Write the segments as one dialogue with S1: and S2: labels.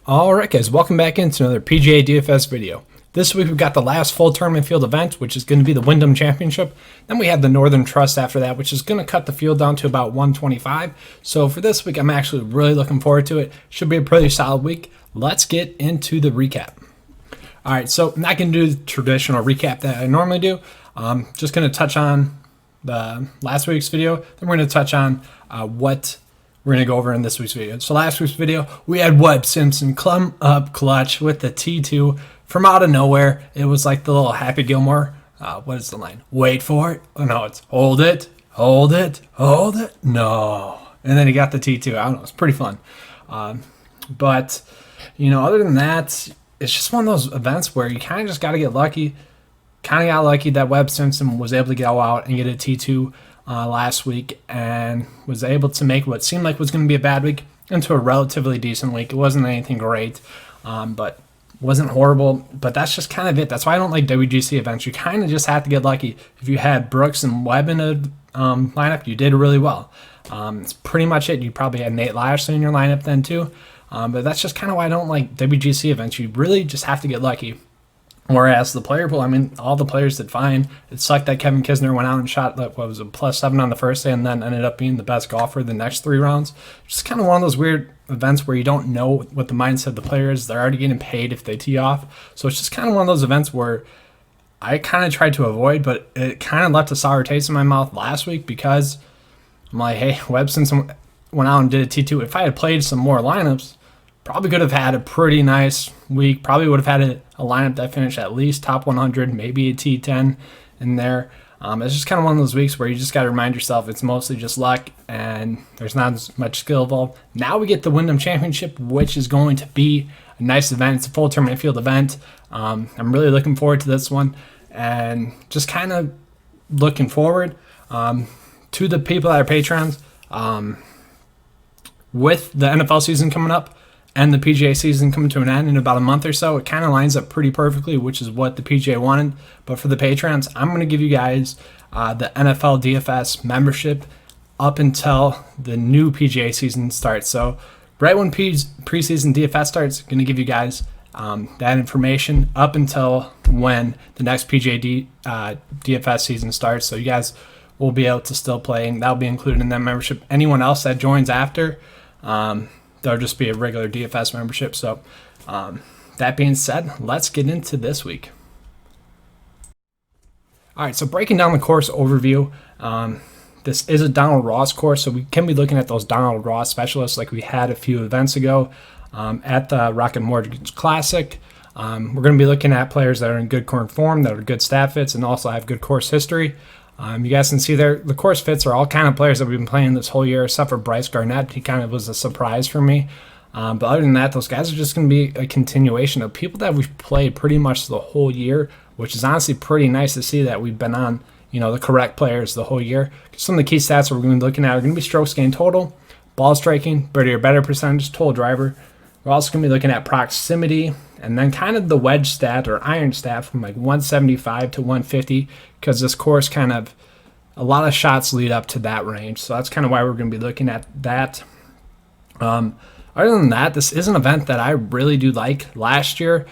S1: Alright guys, welcome back into another PGA DFS video. This week we've got the last full tournament field event, which is going to be the Wyndham Championship. Then we have the Northern Trust after that, which is going to cut the field down to about 125. So for this week, I'm actually really looking forward to it. Should be a pretty solid week. Let's get into the recap. Alright, so I'm not going to do the traditional recap that I normally do. Just going to touch on the last week's video. Then we're going to touch on what we're going to go over in this week's video. So last week's video, we had Webb Simpson come up clutch with the T2 from out of nowhere. It was like the little Happy Gilmore. What is the line? Wait for it. Oh, no, it's hold it, hold it, hold it. No. And then he got the T2. I don't know. It's pretty fun. But, you know, other than that, it's just one of those events where you kind of just got to get lucky. Kind of got lucky that Webb Simpson was able to go out and get a T2 last week and was able to make what seemed like was going to be a bad week into a relatively decent week. It wasn't anything great, but wasn't horrible. But that's just kind of it. That's why I don't like WGC events. You kind of just have to get lucky. If you had Brooks and Webb in a lineup, you did really well. It's pretty much it. You probably had Nate Lashley in your lineup then too. But that's just kind of why I don't like WGC events. You really just have to get lucky. Whereas the player pool, I mean, all the players did fine. It sucked that Kevin Kisner went out and shot, what was it, +7 on the first day and then ended up being the best golfer the next 3 rounds. Just kind of one of those weird events where you don't know what the mindset of the player is. They're already getting paid if they tee off. So it's just kind of one of those events where I kind of tried to avoid, but it kind of left a sour taste in my mouth last week because I'm like, hey, Webb Simpson went out and did a T2. If I had played some more lineups, probably could have had a pretty nice week. Probably would have had a lineup that finished at least top 100, maybe a T10 in there. It's just kind of one of those weeks where you just got to remind yourself it's mostly just luck and there's not as much skill involved. Now we get the Wyndham Championship, which is going to be a nice event. It's a full tournament field event. I'm really looking forward to this one and just kind of looking forward to the people that are patrons with the NFL season coming up and the PGA season coming to an end in about a month or so. It kind of lines up pretty perfectly, which is what the PGA wanted. But for the patrons, I'm going to give you guys the NFL DFS membership up until the new PGA season starts. So right when preseason DFS starts, I'm going to give you guys that information up until when the next PGA DFS season starts. So you guys will be able to still play, and that'll be included in that membership. Anyone else that joins after, there'll just be a regular DFS membership. So that being said, let's get into this week. All right, so breaking down the course overview, this is a Donald Ross course, so we can be looking at those Donald Ross specialists like we had a few events ago at the Rocket Mortgage Classic. We're going to be looking at players that are in good current form, that are good stat fits, and also have good course history. You guys can see there, the course fits are all kind of players that we've been playing this whole year, except for Bryce Garnett. He kind of was a surprise for me. But other than that, those guys are just going to be a continuation of people that we've played pretty much the whole year, which is honestly pretty nice to see that we've been on, you know, the correct players the whole year. Some of the key stats that we're going to be looking at are going to be strokes gained total, ball striking, birdie or better percentage, total driver. We're also going to be looking at proximity, and then kind of the wedge stat or iron stat from like 175 to 150, because this course kind of, a lot of shots lead up to that range. So that's kind of why we're going to be looking at that. Other than that, this is an event that I really do like. Last year,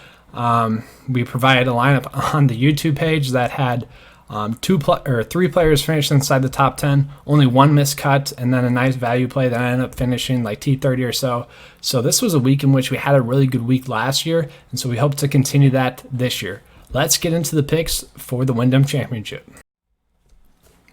S1: we provided a lineup on the YouTube page that had 3 players finish inside the top 10, only 1 missed cut, and then a nice value play that ended up finishing like T30 or so. So this was a week in which we had a really good week last year, and so we hope to continue that this year. Let's get into the picks for the Wyndham Championship.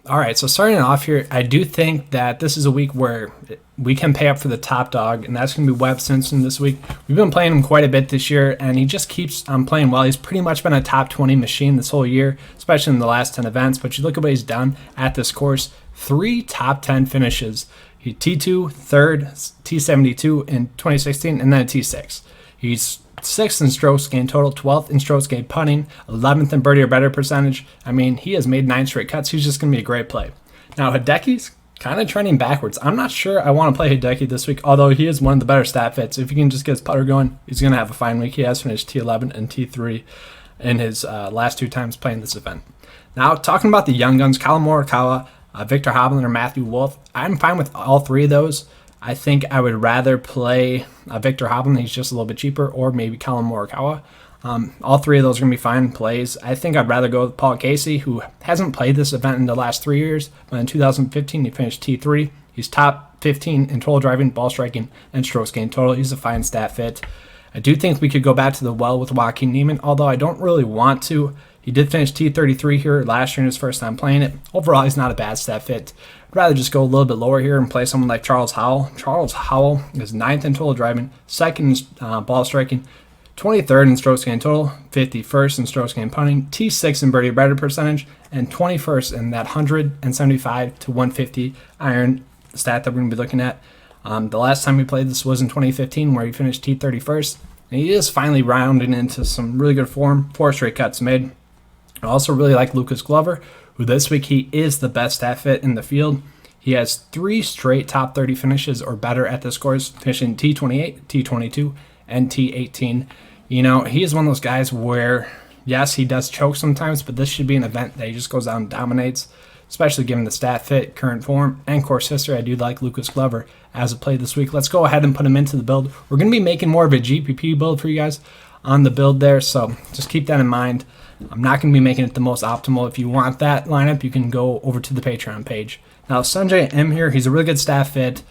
S1: All right, so starting off here, I do think that this is a week where we can pay up for the top dog, and that's going to be Webb Simpson this week. We've been playing him quite a bit this year, and he just keeps playing well. He's pretty much been a top 20 machine this whole year, especially in the last 10 events. But you look at what he's done at this course, 3 top 10 finishes. He T2, 3rd, T72 in 2016, and then a T6. He's 6th in strokes gained total, 12th in strokes gained putting, 11th in birdie or better percentage. I mean, he has made 9 straight cuts. He's just going to be a great play. Now, Hideki's kind of trending backwards. I'm not sure I want to play Hideki this week, although he is one of the better stat fits. If he can just get his putter going, he's going to have a fine week. He has finished T11 and T3 in his last 2 times playing this event. Now, talking about the young guns, Colin Morikawa, Victor Hovland, or Matthew Wolff, I'm fine with all 3 of those. I think I would rather play Victor Hovland. He's just a little bit cheaper, or maybe Colin Morikawa. All three of those are going to be fine plays. I think I'd rather go with Paul Casey, who hasn't played this event in the last 3 years, but in 2015 he finished T3. He's top 15 in total driving, ball striking, and strokes gained total. He's a fine stat fit. I do think we could go back to the well with Joaquin Niemann, although I don't really want to. He did finish T33 here last year in his first time playing it. Overall, he's not a bad stat fit. I'd rather just go a little bit lower here and play someone like Charles Howell. Charles Howell is 9th in total driving, 2nd in ball striking, 23rd in strokes gained total, 51st in strokes gained putting, T6 in birdie better percentage, and 21st in that 175 to 150 iron stat that we're going to be looking at. The last time we played this was in 2015, where he finished T31st. And he is finally rounding into some really good form. 4 straight cuts made. I also really like Lucas Glover, who this week he is the best stat fit in the field. He has 3 straight top 30 finishes or better at this course, finishing T28, T22, and T18. You know, he is one of those guys where, yes, he does choke sometimes, but this should be an event that he just goes out and dominates, especially given the stat fit, current form, and course history. I do like Lucas Glover as a play this week. Let's go ahead and put him into the build. We're going to be making more of a GPP build for you guys on the build there, so just keep that in mind. I'm not going to be making it the most optimal. If you want that lineup, you can go over to the Patreon page. Now, Sanjay M here, he's a really good stat fit.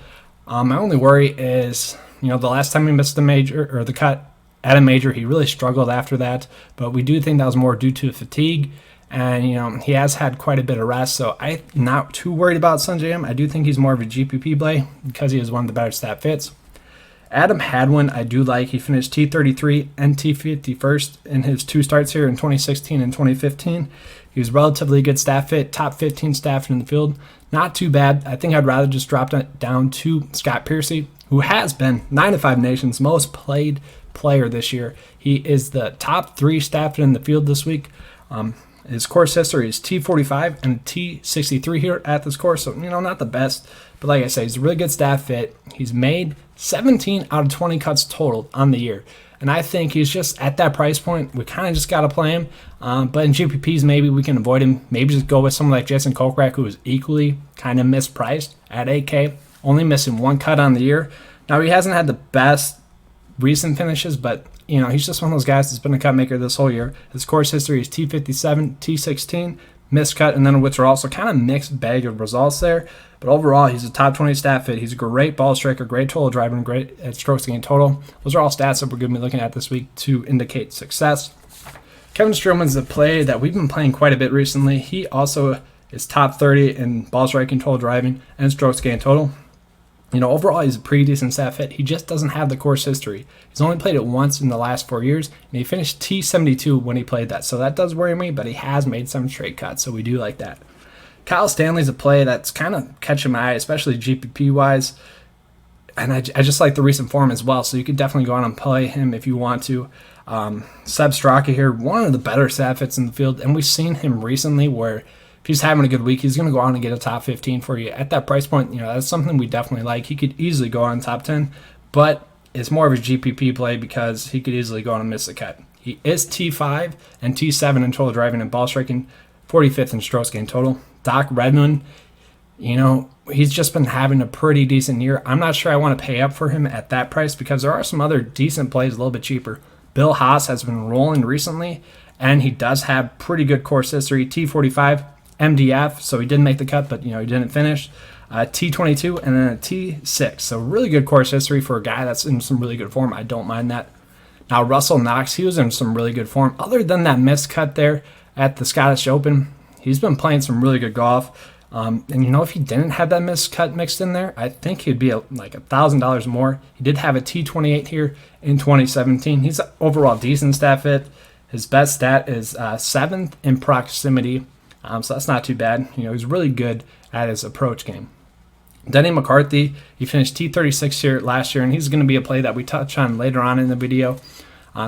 S1: My only worry is, you know, the last time he missed the major or the cut at a major, he really struggled after that. But we do think that was more due to fatigue, and you know he has had quite a bit of rest. So I'm not too worried about Sanjay M. I do think he's more of a GPP play because he is one of the better stat fits. Adam Hadwin, I do like. He finished T33 and T51st in his 2 starts here in 2016 and 2015. He was relatively good stat fit, top 15 stat fit in the field. Not too bad. I think I'd rather just drop that down to Scott Piercy, who has been 9 of 5 Nations most played player this year. He is the top 3 stat fit in the field this week. His course history is T45 and T63 here at this course, so you know, not the best, but like I say, he's a really good stat fit. He's made 17 out of 20 cuts total on the year, and I think he's just at that price point. We kind of just got to play him, but in GPPs maybe we can avoid him. Maybe just go with someone like Jason Kokrak, who is equally kind of mispriced at 8K, only missing 1 cut on the year. Now, he hasn't had the best recent finishes, but you know, he's just one of those guys that's been a cut maker this whole year. His course history is T57, T16, missed cut, and then a withdrawal. So kind of mixed bag of results there. But overall, he's a top 20 stat fit. He's a great ball striker, great total driver, and great at strokes gained total. Those are all stats that we're going to be looking at this week to indicate success. Kevin Streelman's a play that we've been playing quite a bit recently. He also is top 30 in ball striking, total driving, and strokes gained total. You know, overall, he's a pretty decent stat fit. He just doesn't have the course history. He's only played it once in the last 4 years, and he finished T72 when he played that. So that does worry me, but he has made some straight cuts, so we do like that. Kyle Stanley's a play that's kind of catching my eye, especially GPP-wise, and I just like the recent form as well, so you could definitely go on and play him if you want to. Seb Straka here, one of the better stat fits in the field, and we've seen him recently where if he's having a good week, he's going to go on and get a top 15 for you. At that price point, you know, that's something we definitely like. He could easily go on top 10, but it's more of a GPP play because he could easily go on and miss the cut. He is T5 and T7 in total driving and ball striking, 45th in strokes gained total. Doc Redman, you know, he's just been having a pretty decent year. I'm not sure I want to pay up for him at that price because there are some other decent plays a little bit cheaper. Bill Haas has been rolling recently, and he does have pretty good course history. T45, MDF, so he didn't make the cut, but you know he didn't finish. T22 and then a T6, so really good course history for a guy that's in some really good form. I don't mind that. Now Russell Knox, he was in some really good form. Other than that missed cut there at the Scottish Open, he's been playing some really good golf. And you know, if he didn't have that missed cut mixed in there, I think he'd be like $1,000 more. He did have a T28 here in 2017. He's an overall decent stat fit. His best stat is 7th in proximity. So that's not too bad. You know, he's really good at his approach game. Denny McCarthy, he finished T36 here last year, and he's going to be a play that we touch on later on in the video.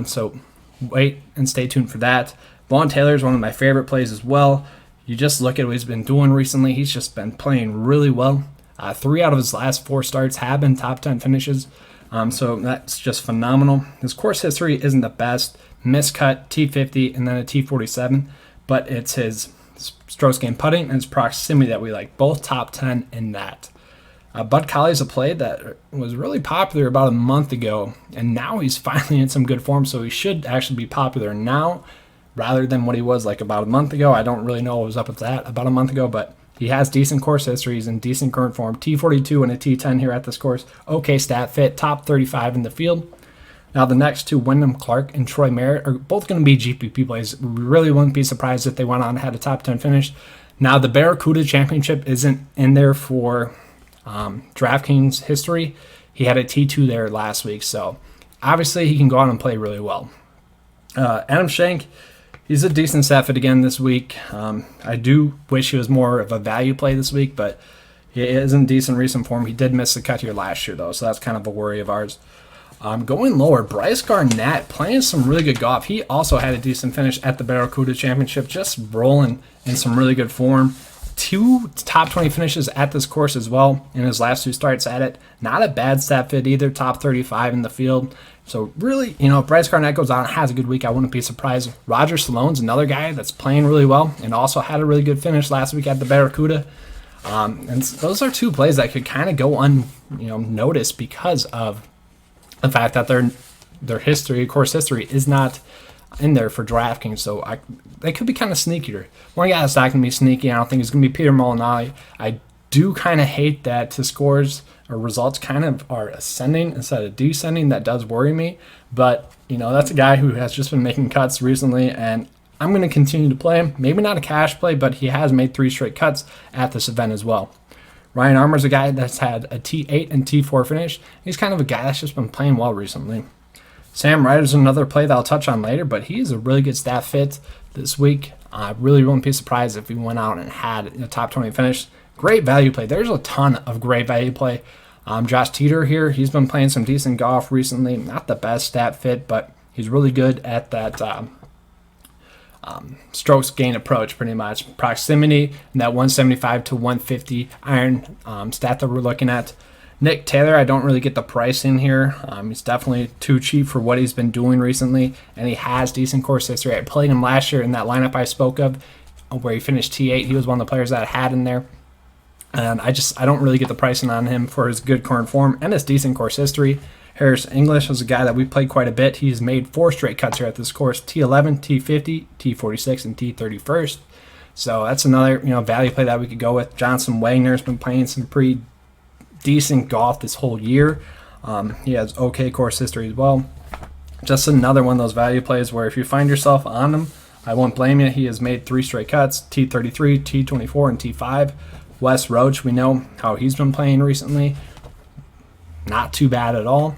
S1: So wait and stay tuned for that. Vaughn Taylor is one of my favorite plays as well. You just look at what he's been doing recently. He's just been playing really well. 3 out of his last 4 starts have been top 10 finishes. So that's just phenomenal. His course history isn't the best. Miscut, T50, and then a T47. But it's his strokes gained putting and his proximity that we like. Both top 10 in that. Bud Colley's a play that was really popular about a month ago, and now he's finally in some good form, so he should actually be popular now rather than what he was like about a month ago. I don't really know what was up with that about a month ago, but he has decent course history. He's in decent current form. T42 and a T10 here at this course. Okay stat fit, top 35 in the field. Now the next two, Wyndham Clark and Troy Merritt, are both going to be GPP plays. We really wouldn't be surprised if they went on and had a top 10 finish. Now the Barracuda Championship isn't in there for DraftKings history. He had a T2 there last week, so obviously he can go out and play really well. Adam Schenk, he's a decent stat fit again this week. I do wish he was more of a value play this week, but he is in decent recent form. He did miss the cut here last year, though, so that's kind of a worry of ours. Going lower, Bryce Garnett playing some really good golf. He also had a decent finish at the Barracuda Championship, just rolling in some really good form. 2 top 20 finishes at this course as well in his last 2 starts at it. Not a bad stat fit either, top 35 in the field. So really, if Bryce Garnett goes out and has a good week, I wouldn't be surprised. Roger Salone's another guy that's playing really well and also had a really good finish last week at the Barracuda. And those are 2 plays that could kind of go unnoticed because of the fact that their history, course history, is not in there for DraftKings, so they could be kind of sneakier. One guy that's not going to be sneaky, I don't think, is going to be Peter Molinari. I do kind of hate that his scores or results kind of are ascending instead of descending. That does worry me, but that's a guy who has just been making cuts recently, and I'm going to continue to play him. Maybe not a cash play, but he has made 3 straight cuts at this event as well. Ryan Armour's a guy that's had a T8 and T4 finish. He's kind of a guy that's just been playing well recently. Sam Ryder's another play that I'll touch on later, but he's a really good stat fit this week. I really wouldn't be surprised if he went out and had a top 20 finish. Great value play. There's a ton of great value play. Josh Teeter here, he's been playing some decent golf recently. Not the best stat fit, but he's really good at that strokes gain approach, pretty much. Proximity, and that 175 to 150 iron stat that we're looking at. Nick Taylor, I don't really get the price in here. He's definitely too cheap for what he's been doing recently, and he has decent course history. I played him last year in that lineup I spoke of, where he finished T8. He was one of the players that I had in there, and I don't really get the pricing on him for his good current form and his decent course history. Harris English is a guy that we played quite a bit. He's made 4 straight cuts here at this course: T11, T50, T46, and T31st. So that's another value play that we could go with. Johnson Wagner's been playing some pretty decent golf this whole year. He has okay course history as well. Just another one of those value plays where if you find yourself on him, I won't blame you. He has made 3 straight cuts: T33, T24, and T5. Wes Roach, we know how he's been playing recently. Not too bad at all.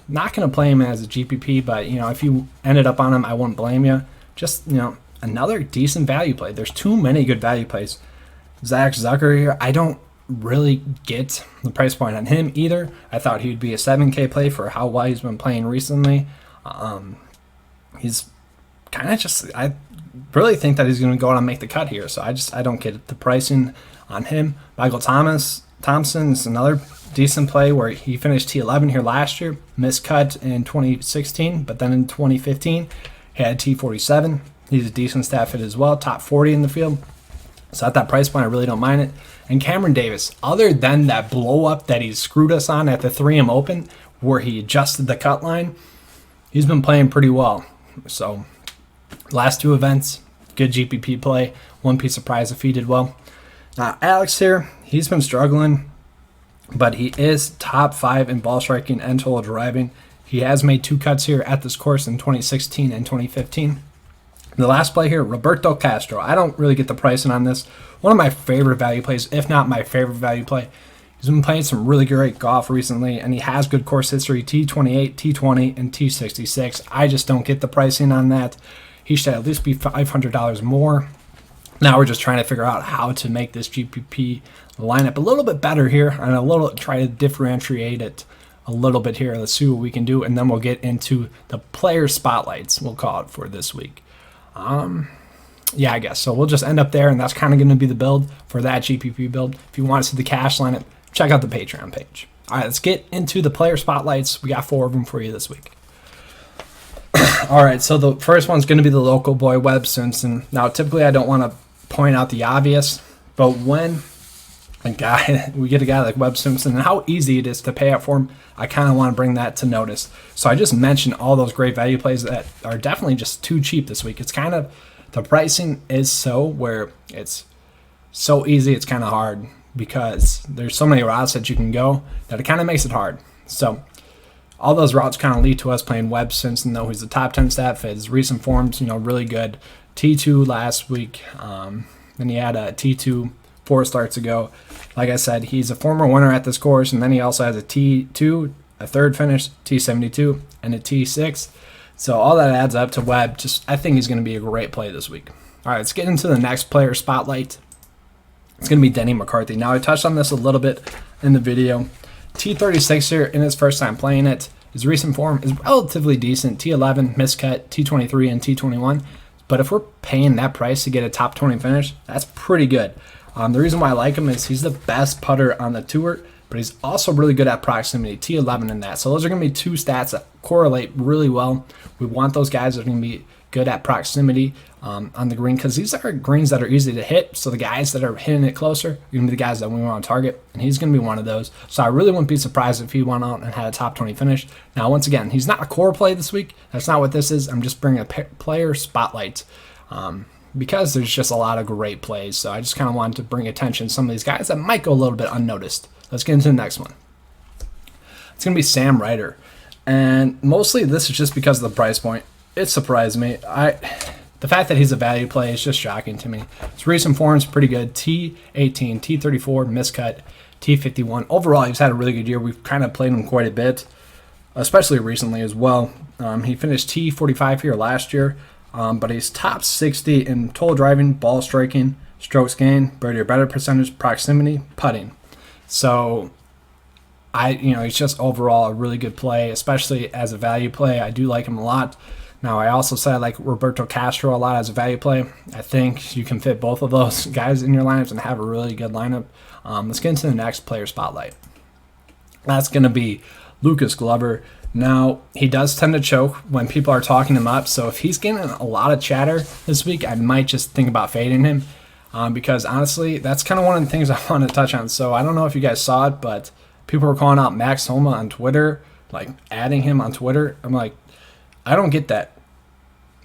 S1: Not going to play him as a GPP, but if you ended up on him, I wouldn't blame you. Just another decent value play. There's too many good value plays. Zach Zucker here, I don't really get the price point on him either. I thought he would be a 7K play for how well he's been playing recently. He's kind of just, I really think that he's going to go out and make the cut here, so I don't get the pricing on him. Michael Thompson is another decent play where he finished T11 here last year, missed cut in 2016, but then in 2015 he had T47. He's a decent stat fit as well, top 40 in the field. So at that price point, I really don't mind it. And Cameron Davis, other than that blow up that he screwed us on at the 3M Open where he adjusted the cut line, he's been playing pretty well. So last 2 events, good GPP play. Wouldn't be surprised if he did well. Alex here, he's been struggling, but he is top 5 in ball striking and total driving. He has made 2 cuts here at this course in 2016 and 2015. The last play here, Roberto Castro. I don't really get the pricing on this. One of my favorite value plays, if not my favorite value play. He's been playing some really great golf recently, and he has good course history, T28, T20, and T66. I just don't get the pricing on that. He should at least be $500 more. Now we're just trying to figure out how to make this GPP lineup a little bit better here, and try to differentiate it a little bit here. Let's see what we can do, and then we'll get into the player spotlights, we'll call it, for this week. Yeah, I guess. So we'll just end up there, and that's kind of going to be the build for that GPP build. If you want to see the cash lineup, check out the Patreon page. All right, let's get into the player spotlights. We got 4 of them for you this week. All right, so the first one's going to be the local boy, Webb Simpson. Now, typically I don't want to point out the obvious, but when we get a guy like Webb Simpson, and how easy it is to pay up for him. I kind of want to bring that to notice. So I just mentioned all those great value plays that are definitely just too cheap this week. It's kind of, the pricing is so where it's so easy, it's kind of hard because there's so many routes that you can go that it kind of makes it hard. So all those routes kind of lead to us playing Webb Simpson, though he's the top 10 stat fit. His recent forms, really good. T2 last week, then he had a T2 4 starts ago. Like I said, he's a former winner at this course, and then he also has a T2, a third finish, T72, and a T6. So all that adds up to Webb. I think he's going to be a great play this week. All right, let's get into the next player spotlight. It's going to be Denny McCarthy. Now, I touched on this a little bit in the video. T36 here in his first time playing it. His recent form is relatively decent. T11, miscut, T23, and T21. But if we're paying that price to get a top 20 finish, that's pretty good. The reason why I like him is he's the best putter on the tour, but he's also really good at proximity, T11 in that. So those are going to be two stats that correlate really well. We want those guys that are going to be good at proximity on the green, because these are greens that are easy to hit. So the guys that are hitting it closer are going to be the guys that we want to target, and he's going to be one of those. So I really wouldn't be surprised if he went out and had a top 20 finish. Now, once again, he's not a core play this week. That's not what this is. I'm just bringing a player spotlight because there's just a lot of great plays. So I just kind of wanted to bring attention to some of these guys that might go a little bit unnoticed. Let's get into the next one. It's going to be Sam Ryder. And mostly this is just because of the price point. It surprised me. The fact that he's a value play is just shocking to me. His recent form is pretty good. T18, T34, miscut, T51. Overall, he's had a really good year. We've kind of played him quite a bit, especially recently as well. He finished T45 here last year, but he's top 60 in total driving, ball striking, strokes gained, birdie or better percentage, proximity, putting. So he's just overall a really good play, especially as a value play. I do like him a lot. Now, I also said I like Roberto Castro a lot as a value play. I think you can fit both of those guys in your lineups and have a really good lineup. Let's get into the next player spotlight. That's going to be Lucas Glover. Now, he does tend to choke when people are talking him up, so if he's getting a lot of chatter this week, I might just think about fading him because, honestly, that's kind of one of the things I want to touch on. So I don't know if you guys saw it, but people were calling out Max Homa on Twitter, like adding him on Twitter. I'm like, I don't get that.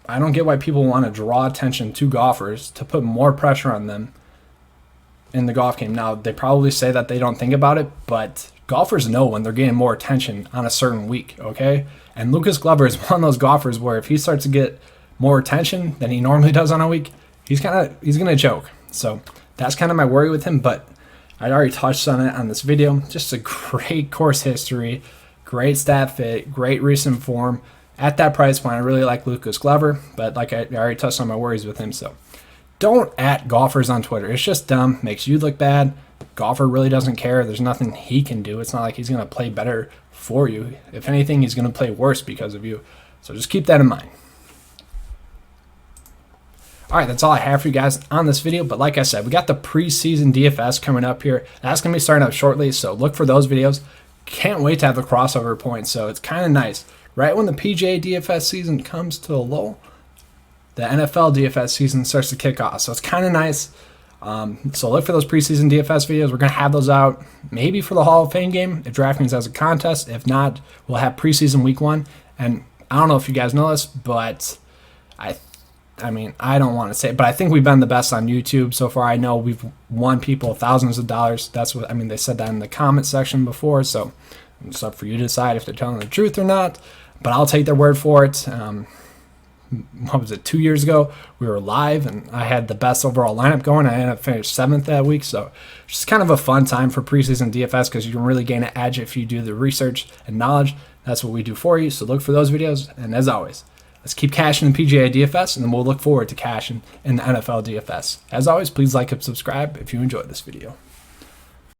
S1: I don't get why people want to draw attention to golfers to put more pressure on them in the golf game. Now, they probably say that they don't think about it, but golfers know when they're getting more attention on a certain week, okay? And Lucas Glover is one of those golfers where if he starts to get more attention than he normally does on a week, he's going to choke. So that's kind of my worry with him, but I already touched on it on this video. Just a great course history, great stat fit, great recent form. At that price point, I really like Lucas Glover, but like I already touched on my worries with him. So don't at golfers on Twitter. It's just dumb, makes you look bad. Golfer really doesn't care. There's nothing he can do. It's not like he's going to play better for you. If anything, he's going to play worse because of you. So just keep that in mind. All right, that's all I have for you guys on this video. But like I said, we got the preseason DFS coming up here. That's going to be starting up shortly, so look for those videos. Can't wait to have the crossover points, so it's kind of nice. Right when the PGA DFS season comes to a lull, the NFL DFS season starts to kick off. So it's kind of nice. So look for those preseason DFS videos. We're going to have those out maybe for the Hall of Fame game if DraftKings has a contest. If not, we'll have preseason week 1. And I don't know if you guys know this, but I don't want to say it, but I think we've been the best on YouTube so far. I know we've won people thousands of dollars. That's what, they said that in the comment section before. So it's up for you to decide if they're telling the truth or not. But I'll take their word for it. What was it, 2 years ago? We were live, and I had the best overall lineup going. I ended up finished 7th that week. So it's just kind of a fun time for preseason DFS because you can really gain an edge if you do the research and knowledge. That's what we do for you. So look for those videos. And as always, let's keep cashing in PGA DFS, and then we'll look forward to cashing in the NFL DFS. As always, please like and subscribe if you enjoyed this video.